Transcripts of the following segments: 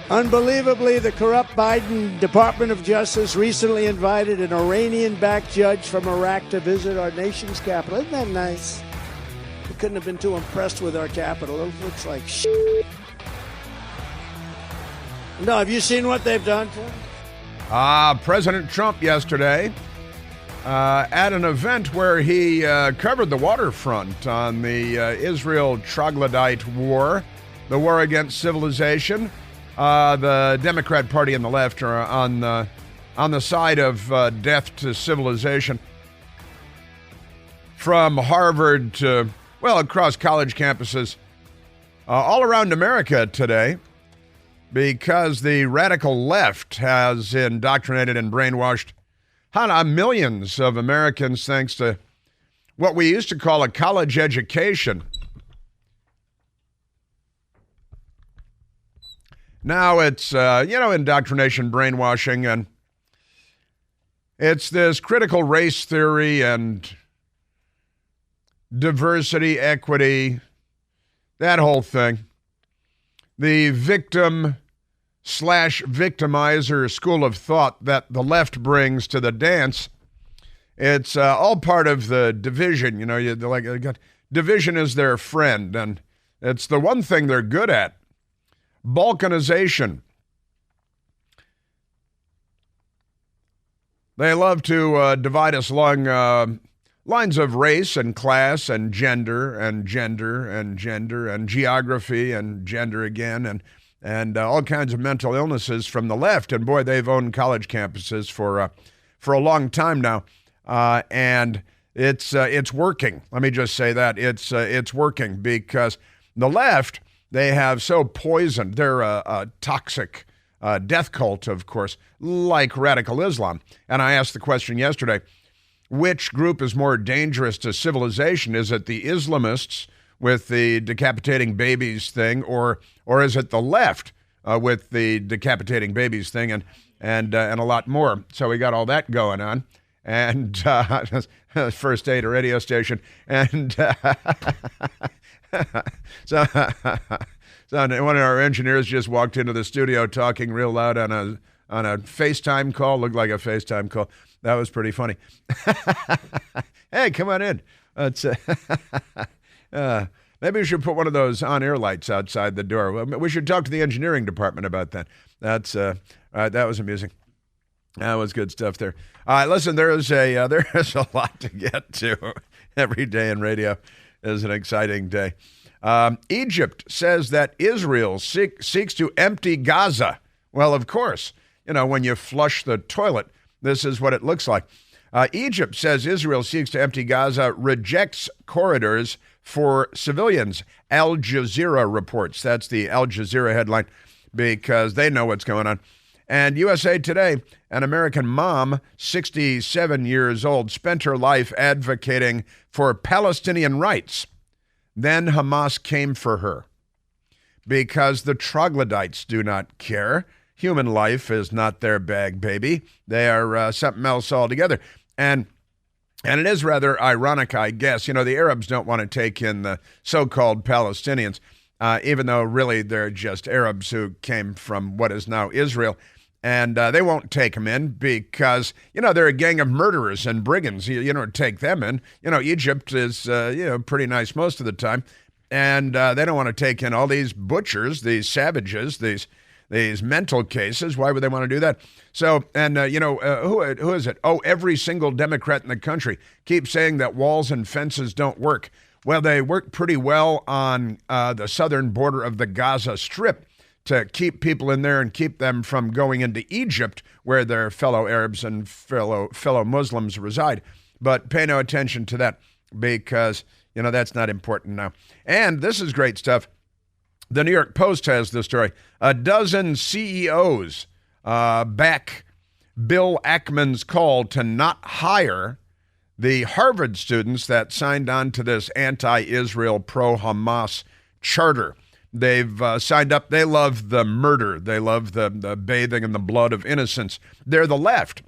Unbelievably, the corrupt Biden Department of Justice recently invited an Iranian-backed judge from Iraq to visit our nation's capital. Isn't that nice? We couldn't have been too impressed with our capital. It looks like shit. No, have you seen what they've done to him? President Trump yesterday at an event where he covered the waterfront on the Israel troglodyte war, the war against civilization. The Democrat Party and the left are on the side of death to civilization. From Harvard to, across college campuses all around America today, because the radical left has indoctrinated and brainwashed millions of Americans thanks to what we used to call a college education. Now it's, indoctrination, brainwashing, and it's this critical race theory and diversity, equity, that whole thing. The victim/victimizer school of thought that the left brings to the dance. It's all part of the division. Division is their friend, and it's the one thing they're good at. Balkanization. They love to divide us along lines of race and class and gender and gender and gender and geography and gender again and all kinds of mental illnesses from the left. And boy, they've owned college campuses for a long time now, and it's working. Let me just say that it's working because the left. They have so poisoned. They're a toxic death cult, of course, like radical Islam. And I asked the question yesterday, which group is more dangerous to civilization? Is it the Islamists with the decapitating babies thing, or is it the left with the decapitating babies thing and a lot more? So we got all that going on. And First Aid, a radio station. And So one of our engineers just walked into the studio talking real loud on a FaceTime call. Looked like a FaceTime call. That was pretty funny. Hey, come on in. Maybe we should put one of those on-air lights outside the door. We should talk to the engineering department about that. That was amusing. That was good stuff there. All right, listen, there is a lot to get to. Every day in radio is an exciting day. Egypt says that Israel seeks to empty Gaza. Well, of course, when you flush the toilet, this is what it looks like. Egypt says Israel seeks to empty Gaza, rejects corridors for civilians. Al Jazeera reports. That's the Al Jazeera headline because they know what's going on. And USA Today, an American mom, 67 years old, spent her life advocating for Palestinian rights. Then Hamas came for her because the troglodytes do not care. Human life is not their bag, baby. They are something else altogether. And it is rather ironic, I guess. The Arabs don't want to take in the so-called Palestinians, even though really they're just Arabs who came from what is now Israel. And they won't take them in because, they're a gang of murderers and brigands. You don't take them in. Egypt is, pretty nice most of the time. And they don't want to take in all these butchers, these savages, these mental cases. Why would they want to do that? So, and, who is it? Oh, every single Democrat in the country keeps saying that walls and fences don't work. Well, they work pretty well on the southern border of the Gaza Strip to keep people in there and keep them from going into Egypt, where their fellow Arabs and fellow Muslims reside. But pay no attention to that because, that's not important now. And this is great stuff. The New York Post has this story. A dozen CEOs back Bill Ackman's call to not hire the Harvard students that signed on to this anti-Israel, pro-Hamas charter. They've signed up. They love the murder. They love the bathing in the blood of innocents. They're the left,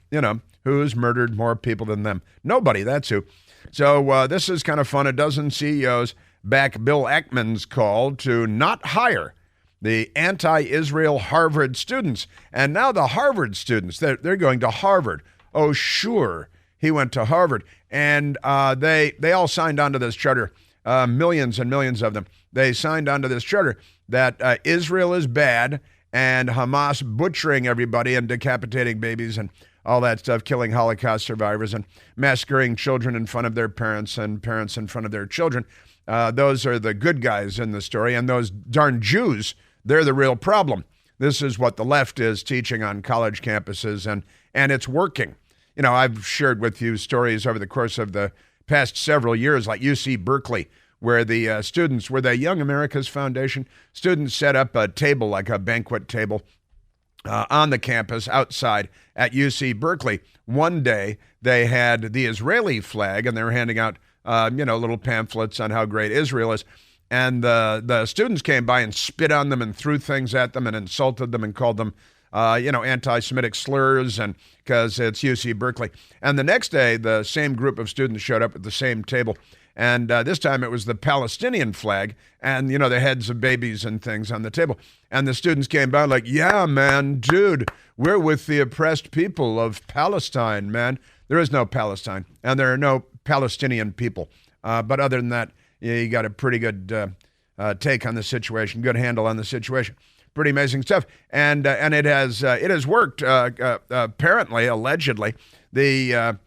who's murdered more people than them? Nobody, that's who. So this is kind of fun. A dozen CEOs back Bill Ackman's call to not hire the anti-Israel Harvard students. And now the Harvard students, they're going to Harvard. Oh, sure, he went to Harvard. And they all signed onto this charter, millions and millions of them. They signed onto this charter that Israel is bad and Hamas butchering everybody and decapitating babies and all that stuff, killing Holocaust survivors and massacring children in front of their parents and parents in front of their children. Those are the good guys in the story. And those darn Jews, they're the real problem. This is what the left is teaching on college campuses, and it's working. You know, I've shared with you stories over the course of the past several years, like UC Berkeley, where the students, where the Young America's Foundation, students set up a table, like a banquet table, on the campus outside at UC Berkeley. One day they had the Israeli flag, and they were handing out, little pamphlets on how great Israel is. And the students came by and spit on them and threw things at them and insulted them and called them, anti-Semitic slurs, and because it's UC Berkeley. And the next day, the same group of students showed up at the same table. And this time it was the Palestinian flag and, the heads of babies and things on the table. And the students came by like, yeah, man, dude, we're with the oppressed people of Palestine, man. There is no Palestine, and there are no Palestinian people. But other than that, you got a pretty good take on the situation, good handle on the situation. Pretty amazing stuff. And it has worked, apparently, allegedly. The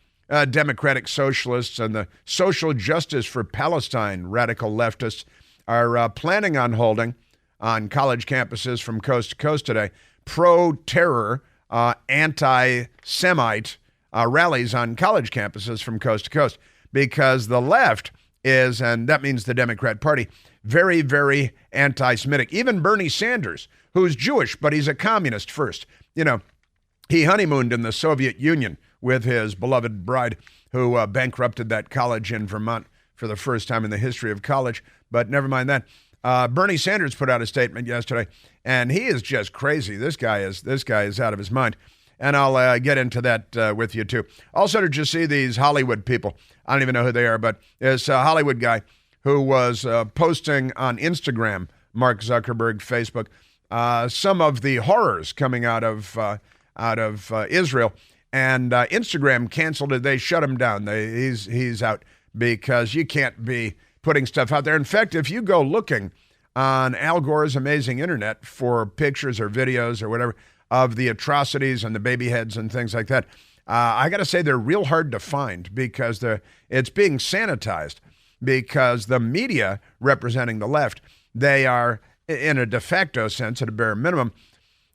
Democratic Socialists and the Social Justice for Palestine radical leftists are planning on holding on college campuses from coast to coast today pro-terror, anti-Semite rallies on college campuses from coast to coast, because the left is, and that means the Democrat Party, very, very anti-Semitic. Even Bernie Sanders, who's Jewish, but he's a communist first. He honeymooned in the Soviet Union with his beloved bride, who bankrupted that college in Vermont for the first time in the history of college. But never mind that. Bernie Sanders put out a statement yesterday, and he is just crazy. This guy is out of his mind. And I'll get into that with you, too. Also, did you see these Hollywood people? I don't even know who they are, but this Hollywood guy who was posting on Instagram, Mark Zuckerberg, Facebook, some of the horrors coming out of Israel. And Instagram canceled it. They shut him down. He's out because you can't be putting stuff out there. In fact, if you go looking on Al Gore's amazing internet for pictures or videos or whatever of the atrocities and the baby heads and things like that, I got to say they're real hard to find because it's being sanitized, because the media representing the left, they are, in a de facto sense, at a bare minimum,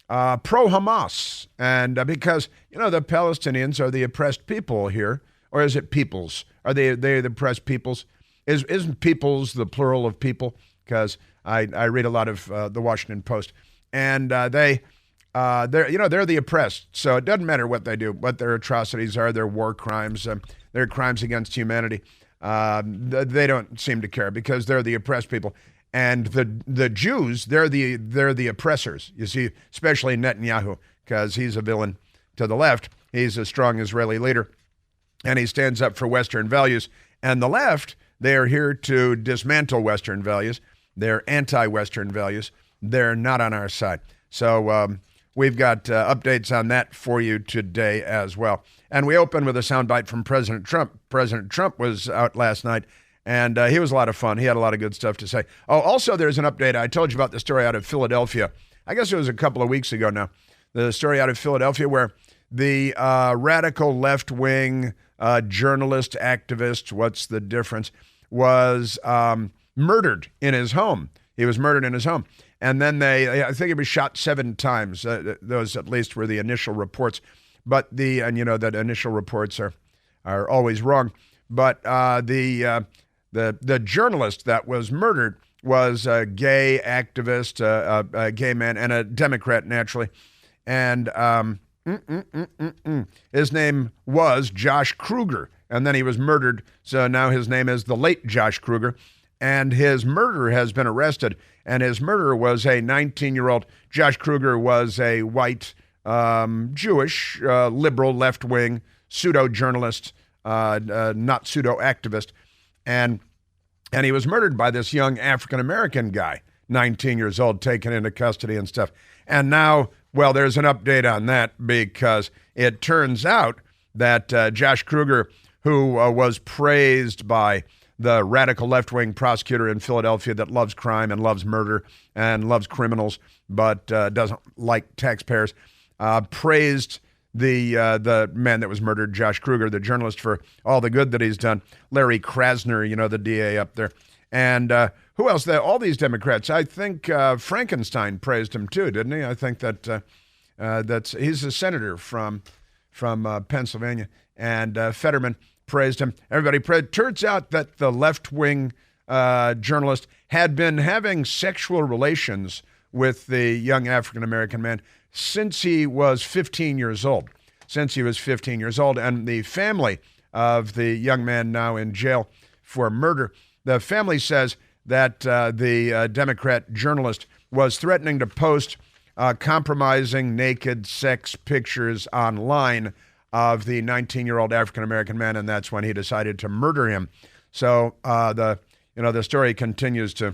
pro-Hamas. And because, the Palestinians are the oppressed people here, or is it peoples? Are they the oppressed peoples? Isn't peoples the plural of people? Because I read a lot of the Washington Post, and they're the oppressed. So it doesn't matter what they do, what their atrocities are, their war crimes, their crimes against humanity. They don't seem to care because they're the oppressed people. And the Jews, they're the oppressors. You see, especially Netanyahu, because he's a villain to the left. He's a strong Israeli leader, and he stands up for Western values. And the left, they are here to dismantle Western values. They're anti-Western values. They're not on our side. So we've got updates on that for you today as well. And we open with a soundbite from President Trump. President Trump was out last night, and he was a lot of fun. He had a lot of good stuff to say. Oh, also, there's an update. I told you about the story out of Philadelphia. I guess it was a couple of weeks ago now. The story out of Philadelphia where the radical left-wing journalist, activist, what's the difference, was murdered in his home. He was murdered in his home. And then I think he was shot 7 times. Those at least were the initial reports. But that initial reports are always wrong. But the journalist that was murdered was a gay activist, a gay man, and a Democrat, naturally. And his name was Josh Kruger. And then he was murdered. So now his name is the late Josh Kruger. And his murderer has been arrested. And his murderer was a 19-year-old. Josh Kruger was a white, Jewish, liberal, left-wing, pseudo-journalist, not pseudo-activist. And he was murdered by this young African-American guy 19 years old, taken into custody and stuff. And now, well, there's an update on that because it turns out that Josh Kruger, who was praised by the radical left-wing prosecutor in Philadelphia that loves crime and loves murder and loves criminals but doesn't like taxpayers, praised the man that was murdered, Josh Kruger, the journalist, for all the good that he's done. Larry Krasner, the DA up there. And who else? All these Democrats. I think Frankenstein praised him too, didn't he? I think he's a senator from Pennsylvania. And Fetterman praised him. Everybody praised. Turns out that the left-wing journalist had been having sexual relations with the young African-American man since he was 15 years old. And the family of the young man now in jail for murder, the family says that the Democrat journalist was threatening to post compromising naked sex pictures online of the 19-year-old African-American man, and that's when he decided to murder him. So the story continues to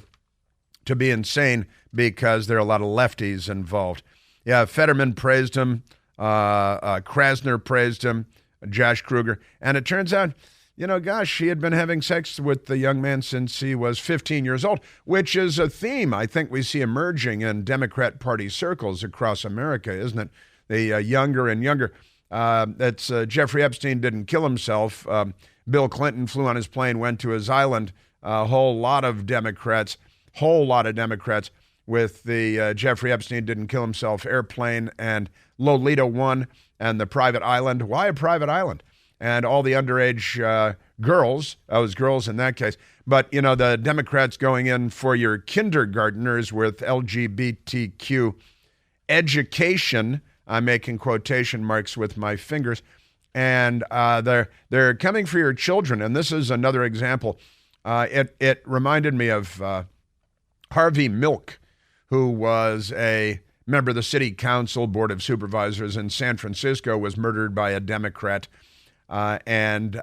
be insane because there are a lot of lefties involved. Yeah, Fetterman praised him, Krasner praised him, Josh Kruger, and it turns out, he had been having sex with the young man since he was 15 years old, which is a theme I think we see emerging in Democrat Party circles across America, isn't it? The younger and younger. Jeffrey Epstein didn't kill himself. Bill Clinton flew on his plane, went to his island. A whole lot of Democrats with the Jeffrey Epstein didn't kill himself airplane and Lolita 1 and the private island. Why a private island? And all the underage girls, those girls in that case. But, the Democrats going in for your kindergartners with LGBTQ education. I'm making quotation marks with my fingers. And they're coming for your children. And this is another example. It reminded me of Harvey Milk, who was a member of the City Council Board of Supervisors in San Francisco, was murdered by a Democrat. And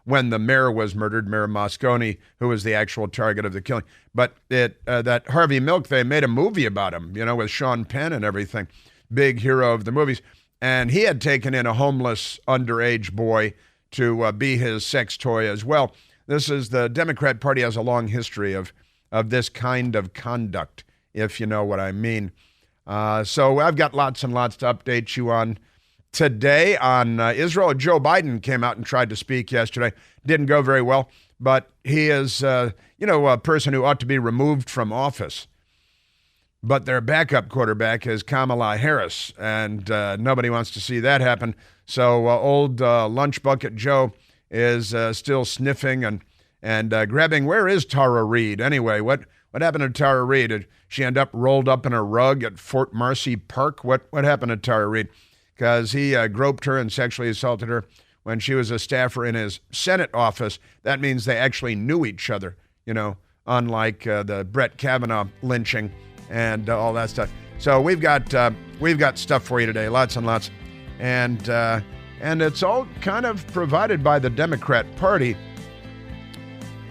when the mayor was murdered, Mayor Moscone, who was the actual target of the killing. But that Harvey Milk, they made a movie about him, with Sean Penn and everything. Big hero of the movies. And he had taken in a homeless underage boy to be his sex toy as well. The Democrat Party has a long history of this kind of conduct, if you know what I mean. So I've got lots and lots to update you on today on Israel. Joe Biden came out and tried to speak yesterday. Didn't go very well, but he is, a person who ought to be removed from office. But their backup quarterback is Kamala Harris, and nobody wants to see that happen. So old lunch bucket Joe is still sniffing and grabbing. Where is Tara Reid anyway? What happened to Tara Reid? Did she end up rolled up in a rug at Fort Marcy Park? What happened to Tara Reid? Because he groped her and sexually assaulted her when she was a staffer in his Senate office. That means they actually knew each other, unlike the Brett Kavanaugh lynching and all that stuff. So we've got stuff for you today, lots and lots, and it's all kind of provided by the Democrat Party.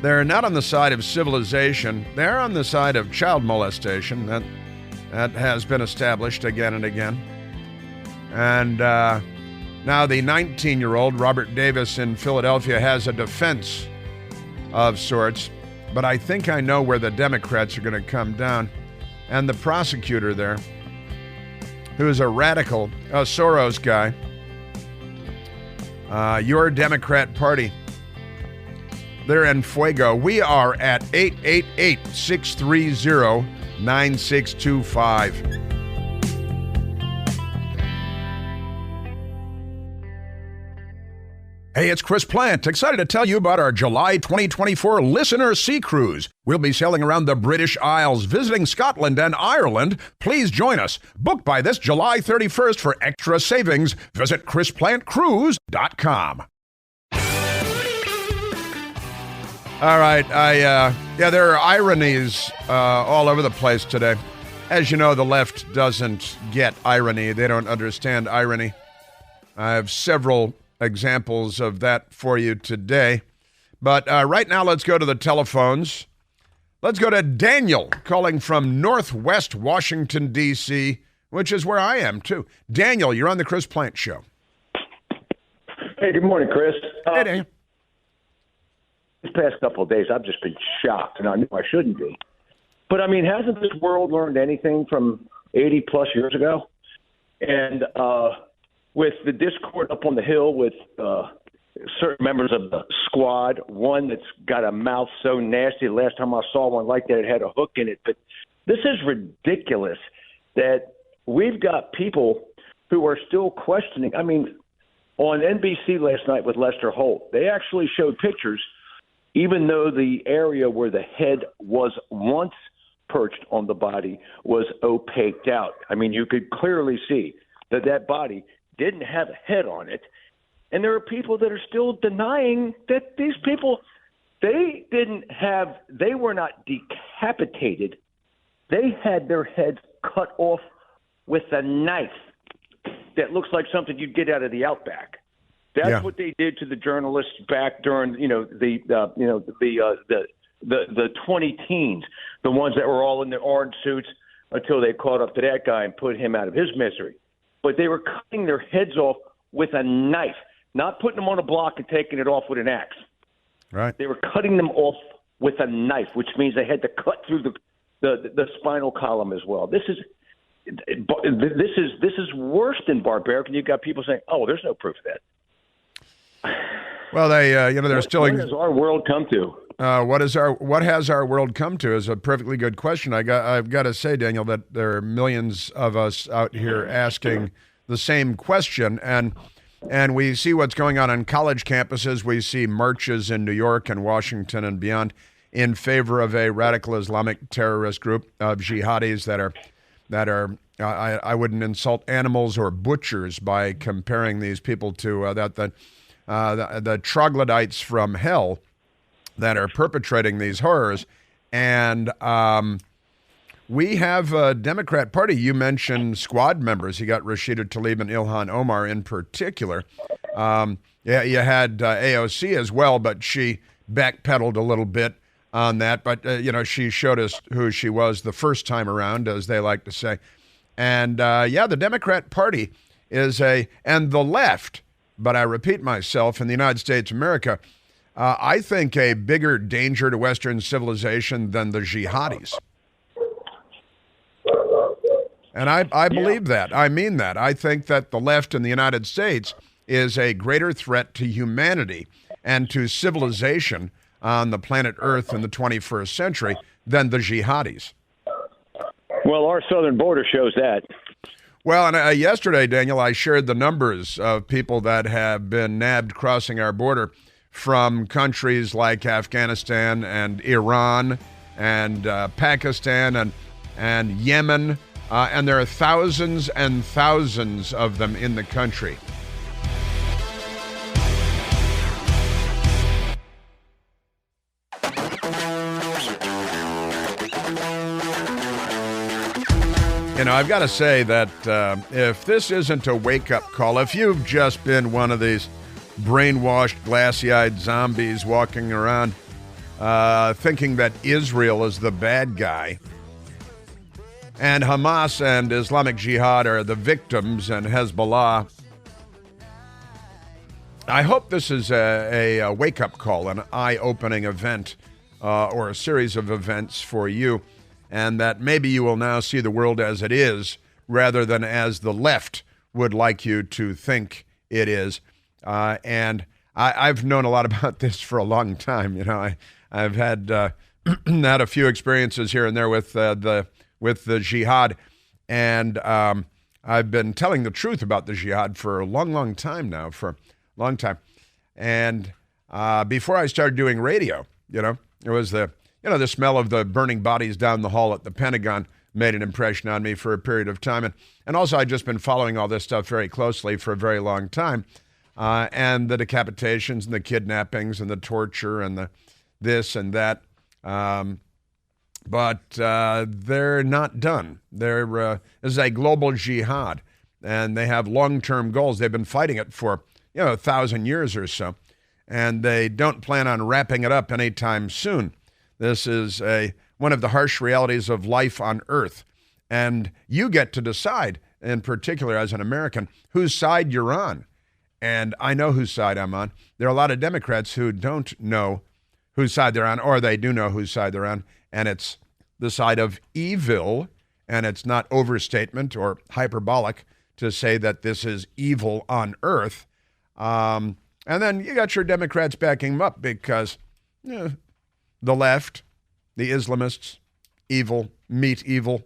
They're not on the side of civilization; they're on the side of child molestation. That has been established again and again. And now the 19-year-old Robert Davis in Philadelphia has a defense of sorts, but I think I know where the Democrats are going to come down. And the prosecutor there, who is a radical, a Soros guy, your Democrat Party, they're en fuego. We are at 888-630-9625. Hey, it's Chris Plant, excited to tell you about our July 2024 Listener Sea Cruise. We'll be sailing around the British Isles, visiting Scotland and Ireland. Please join us. Book by this July 31st for extra savings. Visit ChrisPlantCruise.com. All right, there are ironies all over the place today. As you know, the left doesn't get irony. They don't understand irony. I have several examples of that for you today. But right now, let's go to the telephones. Let's go to Daniel calling from Northwest Washington, D.C., which is where I am, too. Daniel, you're on the Chris Plant Show. Hey, good morning, Chris. Hey, Daniel. These past couple of days, I've just been shocked, and I knew I shouldn't be. But, I mean, hasn't this world learned anything from 80-plus years ago? And with the discord up on the Hill with certain members of the squad, one that's got a mouth so nasty, the last time I saw one like that, it had a hook in it. But this is ridiculous that we've got people who are still questioning. I mean, on NBC last night with Lester Holt, they actually showed pictures, even though the area where the head was once perched on the body was opaqued out. I mean, you could clearly see that that body didn't have a head on it. And there are people that are still denying that these people, they were not decapitated. They had their heads cut off with a knife that looks like something you'd get out of the Outback. That's what they did to the journalists back during, the 20 teens, the ones that were all in the orange suits until they caught up to that guy and put him out of his misery. But they were cutting their heads off with a knife, not putting them on a block and taking it off with an axe. Right. They were cutting them off with a knife, which means they had to cut through the spinal column as well. This is worse than barbaric, and you've got people saying, "Oh, there's no proof of that." Well, they're still. What has our world come to? What has our world come to is a perfectly good question. I've got to say, Daniel, that there are millions of us out here asking the same question, and we see what's going on college campuses. We see marches in New York and Washington and beyond in favor of a radical Islamic terrorist group of jihadis that are I wouldn't insult animals or butchers by comparing these people to the troglodytes from hell that are perpetrating these horrors. And we have a Democrat Party. You mentioned squad members. You got Rashida Tlaib and Ilhan Omar in particular. You had AOC as well, but she backpedaled a little bit on that. But, she showed us who she was the first time around, as they like to say. And, the Democrat Party and the left, but I repeat myself, in the United States of America, I think a bigger danger to Western civilization than the jihadis. And I believe that. I mean that. I think that the left in the United States is a greater threat to humanity and to civilization on the planet Earth in the 21st century than the jihadis. Well, our southern border shows that. Well, and yesterday, Daniel, I shared the numbers of people that have been nabbed crossing our border from countries like Afghanistan and Iran and Pakistan and Yemen, and there are thousands and thousands of them in the country. I've got to say that if this isn't a wake-up call, if you've just been one of these brainwashed, glassy-eyed zombies walking around thinking that Israel is the bad guy, and Hamas and Islamic Jihad are the victims, and Hezbollah, I hope this is a wake-up call, an eye-opening event or a series of events for you, and that maybe you will now see the world as it is rather than as the left would like you to think it is. And I've known a lot about this for a long time. I've had had a few experiences here and there with the jihad, and I've been telling the truth about the jihad for a long time now, And before I started doing radio, it was the smell of the burning bodies down the hall at the Pentagon made an impression on me for a period of time. And also, I've just been following all this stuff very closely for a very long time. And the decapitations and the kidnappings and the torture and the this and that. But they're not done. This is a global jihad, and they have long-term goals. They've been fighting it for 1,000 years or so, and they don't plan on wrapping it up anytime soon. This is one of the harsh realities of life on Earth. And you get to decide, in particular as an American, whose side you're on. And I know whose side I'm on. There are a lot of Democrats who don't know whose side they're on, or they do know whose side they're on, and it's the side of evil, and it's not overstatement or hyperbolic to say that this is evil on Earth. And then you got your Democrats backing them up because the left, the Islamists, evil, meet evil,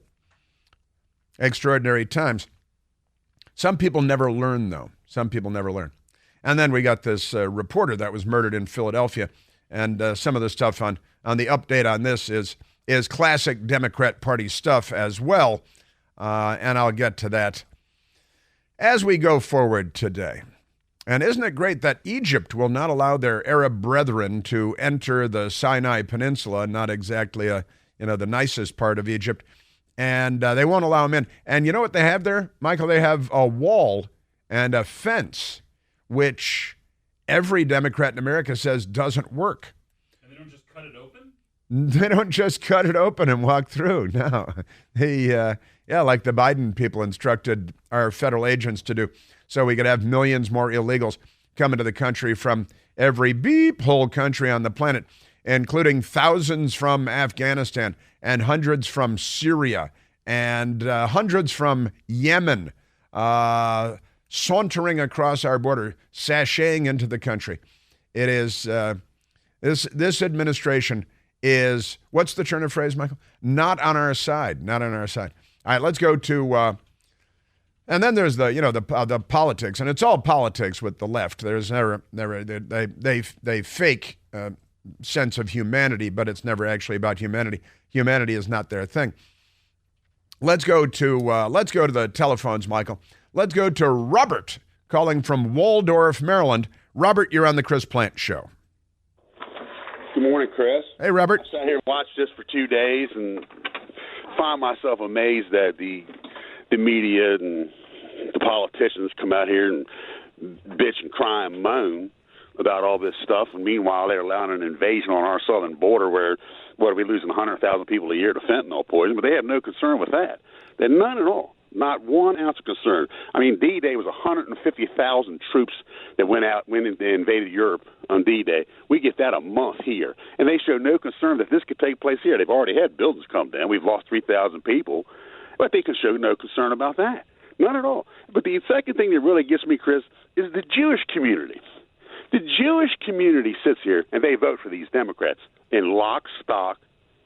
extraordinary times. Some people never learn, though. Some people never learn. And then we got this reporter that was murdered in Philadelphia. And some of the stuff on the update on this is classic Democrat Party stuff as well. And I'll get to that as we go forward today. And isn't it great that Egypt will not allow their Arab brethren to enter the Sinai Peninsula, not exactly the nicest part of Egypt, and they won't allow them in. And you know what they have there, Michael? They have a wall and a fence, which every Democrat in America says doesn't work. And they don't just cut it open? They don't just cut it open and walk through. No, like the Biden people instructed our federal agents to do. So we could have millions more illegals come into the country from every beep hole country on the planet, including thousands from Afghanistan and hundreds from Syria and hundreds from Yemen, sauntering across our border, sashaying into the country. It is, this administration is, what's the turn of phrase, Michael? Not on our side, not on our side. All right, let's go to, and then there's the politics, and it's all politics with the left. There's never they fake sense of humanity, but it's never actually about humanity. Humanity is not their thing. Let's go to the telephones, Michael. Let's go to Robert calling from Waldorf, Maryland. Robert, you're on the Chris Plant Show. Good morning, Chris. Hey, Robert. I sat here and watched this for 2 days and find myself amazed that the media and the politicians come out here and bitch and cry and moan about all this stuff, and meanwhile they're allowing an invasion on our southern border where what are we losing 100,000 people a year to fentanyl poison, but they have no concern with that. They're none at all. Not 1 ounce of concern. I mean, D-Day was 150,000 troops that went and invaded Europe on D-Day. We get that a month here. And they show no concern that this could take place here. They've already had buildings come down. We've lost 3,000 people. But they can show no concern about that. None at all. But the second thing that really gets me, Chris, is the Jewish community. The Jewish community sits here and they vote for these Democrats in lock stock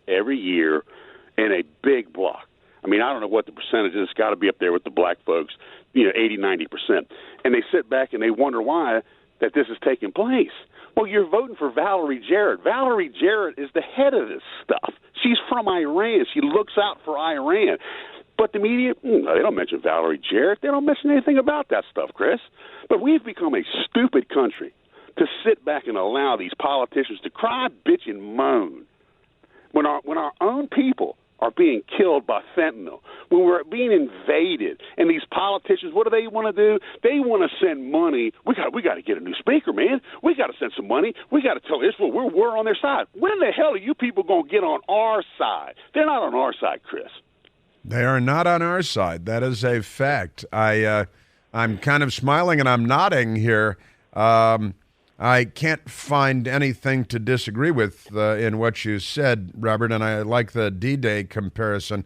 every year in a big block. I mean, I don't know what the percentage is. It's got to be up there with the black folks, 80, 90%. And they sit back and they wonder why that this is taking place. Well, you're voting for Valerie Jarrett. Valerie Jarrett is the head of this stuff. She's from Iran. She looks out for Iran. But the media, they don't mention Valerie Jarrett. They don't mention anything about that stuff, Chris. But we've become a stupid country to sit back and allow these politicians to cry, bitch, and moan when our own people are being killed by fentanyl, when we're being invaded, and these politicians, what do they want to do? They want to send money. We got to get a new speaker, man. We got to send some money. We got to tell Israel we're on their side. When the hell are you people going to get on our side? They're not on our side, Chris. They are not on our side. That is a fact. I'm kind of smiling and I'm nodding here. I can't find anything to disagree with in what you said, Robert, and I like the D-Day comparison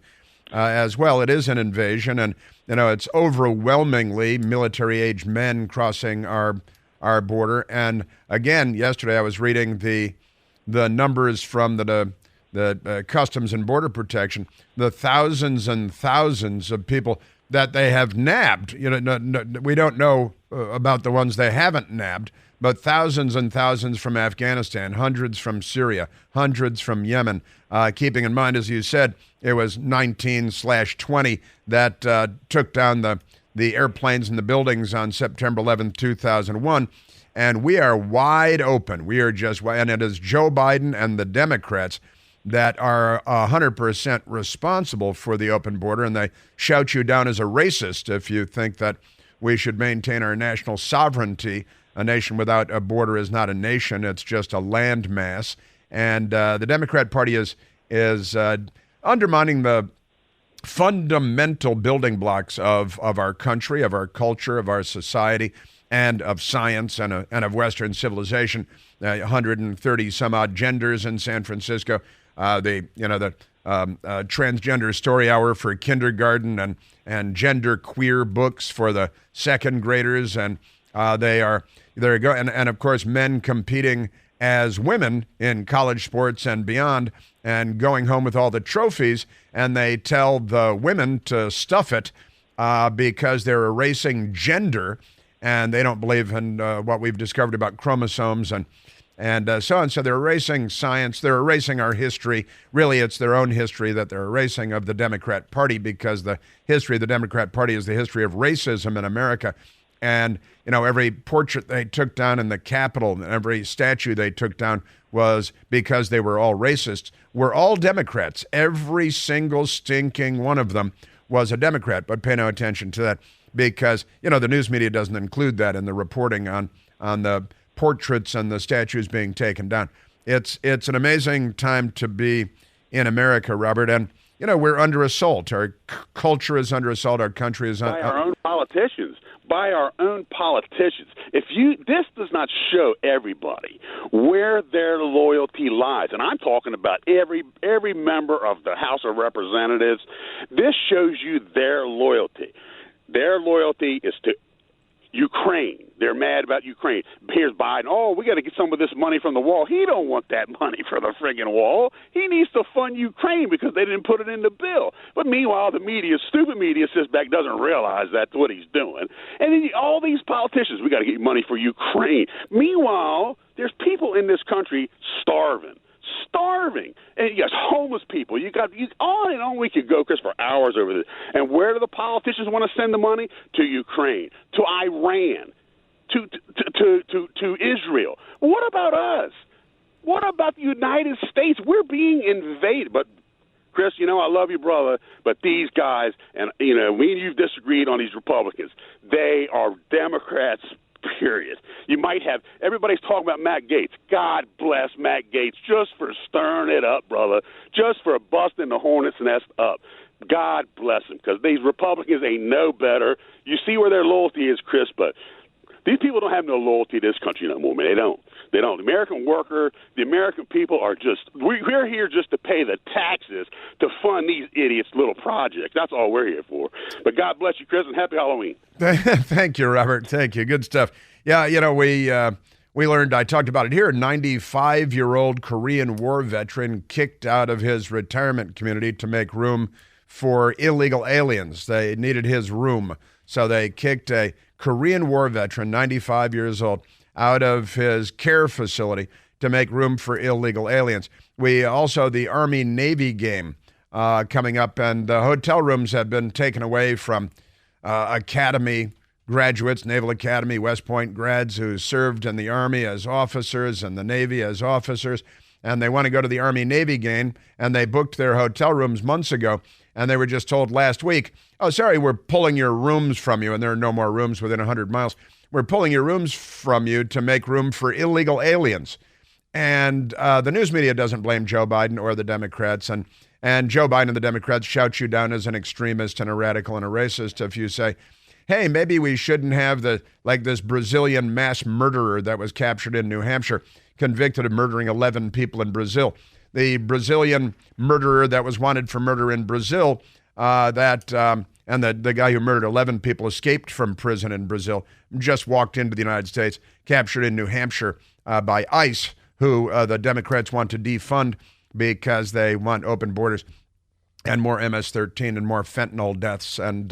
as well. It is an invasion, and it's overwhelmingly military-age men crossing our border. And again, yesterday I was reading the numbers from the Customs and Border Protection, the thousands and thousands of people that they have nabbed. We don't know about the ones they haven't nabbed, but thousands and thousands from Afghanistan, hundreds from Syria, hundreds from Yemen. Keeping in mind, as you said, it was 19/20 that took down the airplanes and the buildings on September 11th, 2001. And we are wide open. We are just, and it is Joe Biden and the Democrats that are 100% responsible for the open border, and they shout you down as a racist if you think that we should maintain our national sovereignty. A nation without a border is not a nation. It's just a landmass. And the Democrat Party is is undermining the fundamental building blocks of our country, of our culture, of our society, and of science and of Western civilization. 130 some odd genders in San Francisco. The transgender story hour for kindergarten and gender queer books for the second graders, and there you go. And of course, men competing as women in college sports and beyond, and going home with all the trophies, and they tell the women to stuff it because they're erasing gender, and they don't believe in what we've discovered about chromosomes and so on. So they're erasing science. They're erasing our history. Really, it's their own history that they're erasing of the Democrat Party, because the history of the Democrat Party is the history of racism in America. And, every portrait they took down in the Capitol and every statue they took down was because they were all racists. We're all Democrats. Every single stinking one of them was a Democrat, but pay no attention to that because, the news media doesn't include that in the reporting on the portraits and the statues being taken down. It's an amazing time to be in America, Robert, and we're under assault. Our culture is under assault. Our country is by our own politicians. By our own politicians. This does not show everybody where their loyalty lies, and I'm talking about every member of the House of Representatives. This shows you their loyalty. Their loyalty is to Ukraine. They're mad about Ukraine. Here's Biden. Oh, we got to get some of this money from the wall. He don't want that money for the friggin' wall. He needs to fund Ukraine because they didn't put it in the bill. But meanwhile, the media, stupid media, sits back, doesn't realize that's what he's doing. And then all these politicians, we got to get money for Ukraine. Meanwhile, there's people in this country starving. And you got homeless people. You on and on we could go, Chris, for hours over this. And where do the politicians want to send the money? To Ukraine, to Iran, to Israel. What about us? What about the United States? We're being invaded. But Chris, I love you, brother, but these guys, and me and you've disagreed on these Republicans. They are Democrats. Period. You might have everybody's talking about Matt Gaetz. God bless Matt Gaetz just for stirring it up, brother. Just for busting the hornet's nest up. God bless him, because these Republicans ain't no better. You see where their loyalty is, Chris, but these people don't have no loyalty to this country no more, man. They don't. The American worker, the American people are we're here just to pay the taxes to fund these idiots' little projects. That's all we're here for. But God bless you, Chris, and happy Halloween. Thank you, Robert. Thank you. Good stuff. Yeah, we learned, I talked about it here, 95-year-old Korean War veteran kicked out of his retirement community to make room for illegal aliens. They needed his room, so they kicked a Korean War veteran, 95 years old, out of his care facility to make room for illegal aliens. We also, the Army-Navy game coming up, and the hotel rooms have been taken away from Academy graduates, Naval Academy, West Point grads who served in the Army as officers and the Navy as officers, and they want to go to the Army-Navy game, and they booked their hotel rooms months ago, and they were just told last week, oh, sorry, we're pulling your rooms from you, and there are no more rooms within 100 miles. We're pulling your rooms from you to make room for illegal aliens. And the news media doesn't blame Joe Biden or the Democrats, and Joe Biden and the Democrats shout you down as an extremist and a radical and a racist if you say, hey, maybe we shouldn't have this Brazilian mass murderer that was captured in New Hampshire, convicted of murdering 11 people in Brazil. The Brazilian murderer that was wanted for murder in Brazil, and the guy who murdered 11 people escaped from prison in Brazil, just walked into the United States, captured in New Hampshire by ICE, who the Democrats want to defund because they want open borders and more MS-13 and more fentanyl deaths. And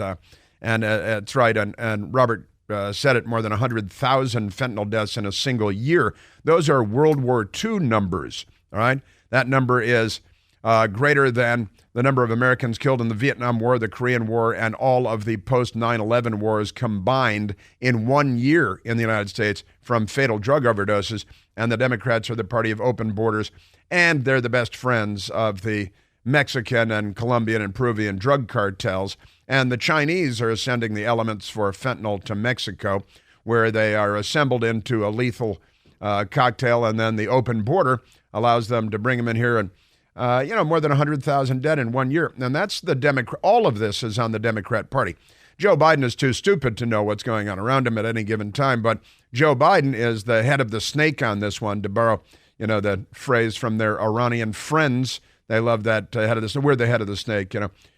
that's right. And Robert said it, more than 100,000 fentanyl deaths in a single year. Those are World War II numbers, all right? That number is greater than the number of Americans killed in the Vietnam War, the Korean War, and all of the post-9/11 wars combined in 1 year in the United States from fatal drug overdoses. And the Democrats are the party of open borders, and they're the best friends of the Mexican and Colombian and Peruvian drug cartels. And the Chinese are sending the elements for fentanyl to Mexico, where they are assembled into a lethal cocktail, and then the open border allows them to bring them in here and More than 100,000 dead in 1 year. And that's the Democrat. All of this is on the Democrat Party. Joe Biden is too stupid to know what's going on around him at any given time. But Joe Biden is the head of the snake on this one, to borrow, the phrase from their Iranian friends. They love that head of the snake. We're the head of the snake,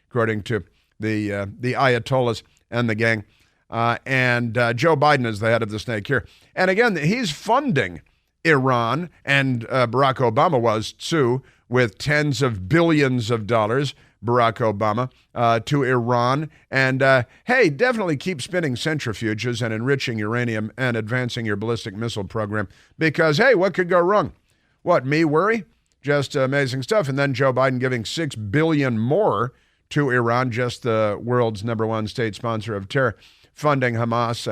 according to the Ayatollahs and the gang. And Joe Biden is the head of the snake here. And again, he's funding Iran, and Barack Obama was too, with tens of billions of dollars, Barack Obama, to Iran. And hey, definitely keep spinning centrifuges and enriching uranium and advancing your ballistic missile program, because, hey, what could go wrong? What, me worry? Just amazing stuff. And then Joe Biden giving $6 billion more to Iran, just the world's #1 state sponsor of terror, funding Hamas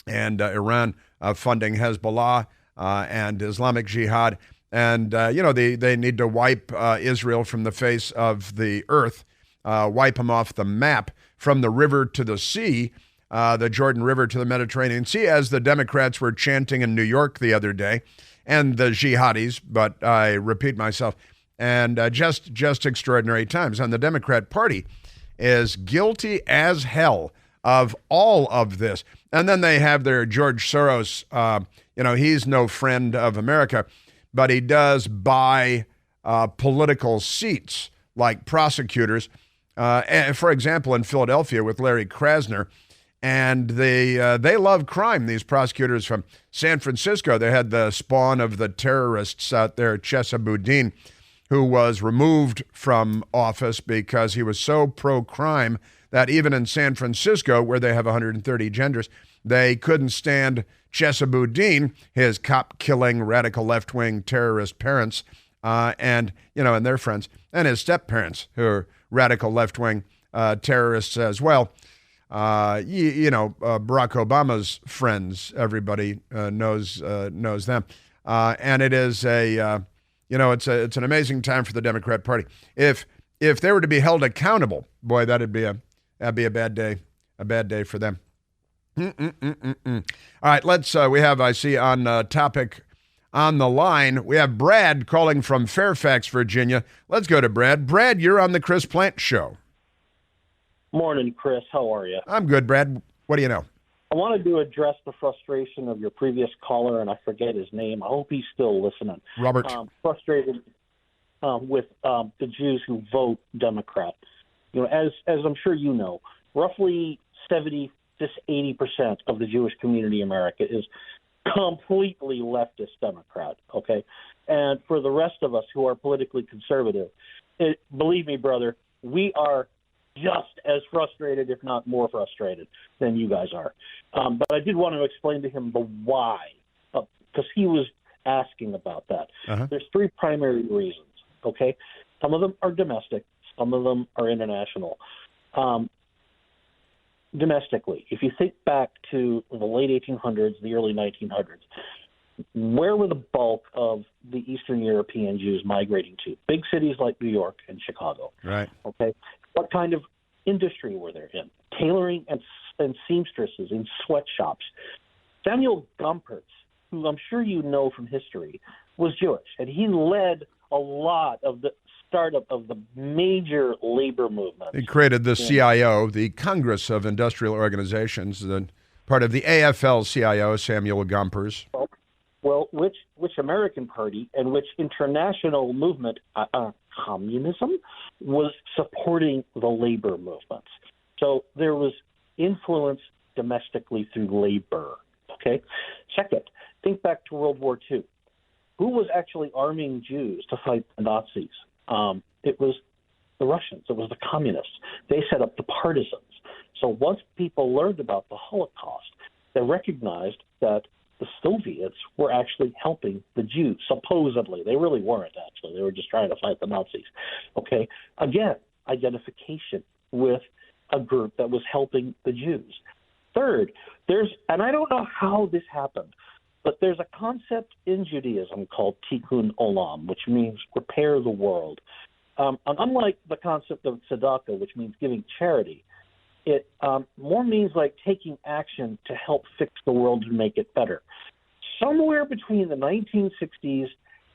and Iran, funding Hezbollah and Islamic Jihad. And, they need to wipe Israel from the face of the earth, wipe them off the map, from the river to the sea, the Jordan River to the Mediterranean Sea, as the Democrats were chanting in New York the other day, and the jihadis, but I repeat myself, and just extraordinary times. And the Democrat Party is guilty as hell of all of this. And then they have their George Soros, he's no friend of America, but he does buy political seats like prosecutors, for example, in Philadelphia with Larry Krasner. And they love crime, these prosecutors from San Francisco. They had the spawn of the terrorists out there, Chesa Boudin, who was removed from office because he was so pro-crime that even in San Francisco, where they have 130 genders, they couldn't stand Chesa Boudin, his cop-killing, radical left-wing terrorist parents, and their friends, and his step-parents, who are radical left-wing terrorists as well. Barack Obama's friends, everybody knows them. And it is it's an amazing time for the Democrat Party. If they were to be held accountable, boy, that'd be a bad day for them. All right, we have, I see on topic on the line, we have Brad calling from Fairfax, Virginia. Let's go to Brad. Brad, you're on the Chris Plant Show. Morning, Chris. How are you? I'm good, Brad. What do you know? I wanted to address the frustration of your previous caller, and I forget his name. I hope he's still listening. Robert. Frustrated with the Jews who vote Democrat. As I'm sure you know, roughly 70 to 80% of the Jewish community in America is completely leftist Democrat, okay? And for the rest of us who are politically conservative, believe me, brother, we are just as frustrated, if not more frustrated, than you guys are. But I did want to explain to him the why, because he was asking about that. Uh-huh. There's three primary reasons, okay? Some of them are domestic. Some of them are international. Domestically, if you think back to the late 1800s, the early 1900s, where were the bulk of the Eastern European Jews migrating to? Big cities like New York and Chicago. Right. Okay. What kind of industry were they in? Tailoring and seamstresses in sweatshops. Samuel Gompertz, who I'm sure you know from history, was Jewish, and he led a lot of the startup of the major labor movements. He created the CIO, the Congress of Industrial Organizations, the part of the AFL-CIO, Samuel Gompers. Well, which American party and which international movement, communism, was supporting the labor movements? So there was influence domestically through labor, okay? Second, think back to World War II. Who was actually arming Jews to fight the Nazis? It was the Russians. It was the communists. They set up the partisans. So once people learned about the Holocaust, they recognized that the Soviets were actually helping the Jews, supposedly. They really weren't, actually. They were just trying to fight the Nazis. Okay? Again, identification with a group that was helping the Jews. Third, and I don't know how this happened, but there's a concept in Judaism called tikkun olam, which means repair the world. And unlike the concept of tzedakah, which means giving charity, it more means like taking action to help fix the world and make it better. Somewhere between the 1960s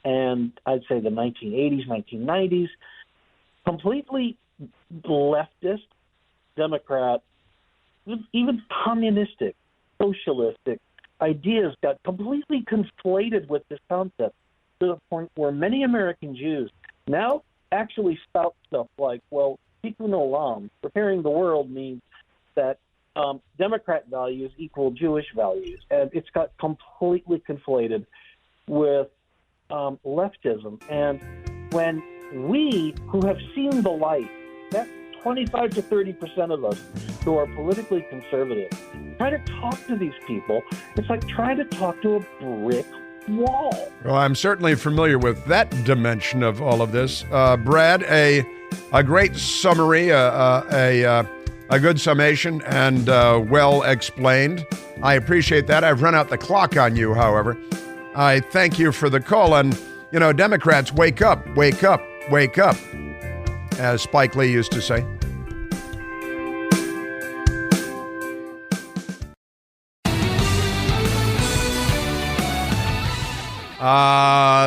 and I'd say the 1980s, 1990s, completely leftist, Democrat, even communistic, socialistic ideas got completely conflated with this concept to the point where many American Jews now actually spout stuff like, well, tikkun olam, preparing the world, means that Democrat values equal Jewish values. And it's got completely conflated with leftism. And when we, who have seen the light, that 25 to 30% of us who are politically conservative, try to talk to these people, it's like trying to talk to a brick wall. Well, I'm certainly familiar with that dimension of all of this. Brad, a great summary, a good summation, and well explained. I appreciate that. I've run out the clock on you, however. I thank you for the call. And, you know, Democrats, wake up, wake up, wake up, as Spike Lee used to say.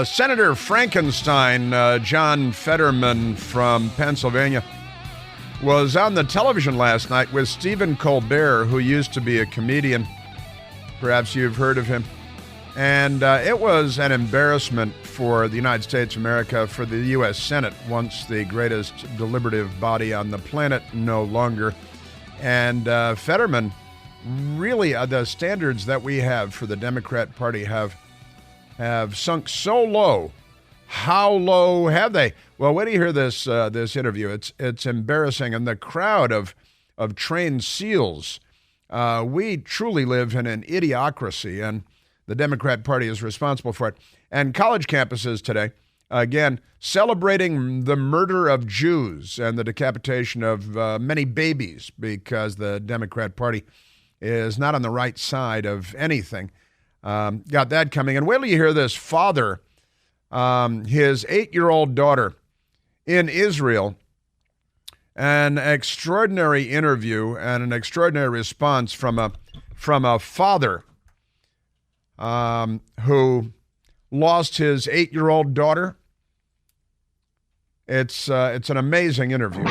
Senator Frankenstein, John Fetterman from Pennsylvania, was on the television last night with Stephen Colbert, who used to be a comedian. Perhaps you've heard of him. And it was an embarrassment for the United States of America, for the U.S. Senate, once the greatest deliberative body on the planet, no longer. And Fetterman, really, the standards that we have for the Democrat Party have sunk so low. How low have they? Well, when you hear this interview, it's embarrassing. And the crowd of trained SEALs, we truly live in an idiocracy, and the Democrat Party is responsible for it. And college campuses today, again, celebrating the murder of Jews and the decapitation of many babies, because the Democrat Party is not on the right side of anything. Got that coming. And wait till you hear this father, his 8-year-old daughter in Israel, an extraordinary interview and an extraordinary response from a father who lost his 8-year-old daughter. It's an amazing interview.